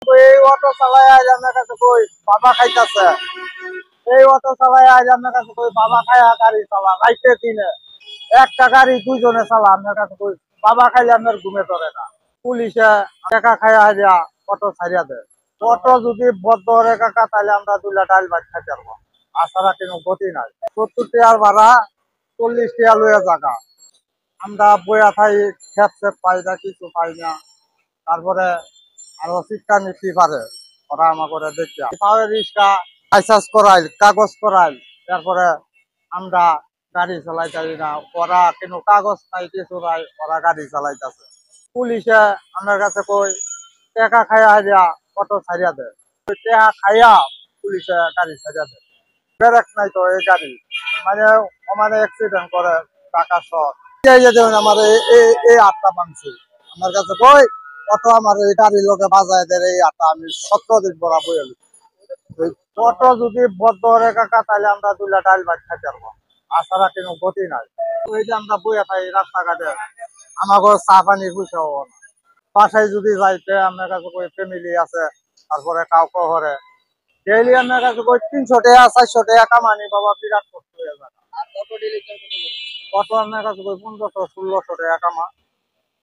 এই অটো চালায় আজ আমার কাছে কই বাবা খাইতেছে। এই অটো চালায় আজ আমার কাছে কই বাবা খায়া গাড়ি চালা রাইতে দিনে একটা গাড়ি দুইজনে চালা আমার কাছে কই বাবা খাইলে আমার ঘুমে ধরে না। পুলিশে টাকা খায়া হারিয়া অটো ছাড়িয়া দেয়। অটো যদি বদ্ধ রে কাকা তাহলে আমরা 2 ডাল ভাত খাইতে পারবো। আছাড়া কোনো গতি নাই। 70 টাকার ভাড়া 40 টাকা লইয়া জায়গা। আমরা বইয়া থাই খেপ সেপ পাই না, কিছু পাই না। তারপরে আরো শিক্ষা নিতে পারে ওরা আমাকে দেখতে পাওয়ার রিক্সা লাইসেন্স করাইল, কাগজ করাইল, তারপরে আমরা গাড়ি চালাই যাই না। ওরা কোনো কাগজ নাই, কিছু নাই, ওরা গাড়ি চালাইতেছে। পুলিশে আমার কাছে কই টাকা খাইয়া হারিয়া অটো ছাড়িয়া দেয়। টাকা খাইয়া পুলিশে গাড়ি ছাড়িয়া দেয়। ব্রেক নাই তো এই গাড়ি মানে মানে অ্যাক্সিডেন্ট করে টাকা সহ আমার এই আটটা মানছি আমার কাছে কই অটো আমার এই গাড়ির লোকে বাজায় দেয় এই আটটা আমি 17 দিন বড়া বই অটো যদি বদ্ধ রে কাকা তাহলে আমরা 2 ডাল ভাত খাইতে পারবো। আছাড়া কোনো গতি নাই। ওই যে আমরা বইয়া থাই রাস্তাঘাটে আমাকে চা পানির পয়সা হবো না। বাসায় যদি যাইতে আমার কাছে কই ফ্যামিলি আছে, তারপরে কাউকে ঘরে ডেইলি আমার কাছে কই 300 টাকা 400 টাকা কামানি বাবা বিরাট কষ্ট হয়ে যায়। অটো আমার কাছে কই 1500 1600 টাকা কামা।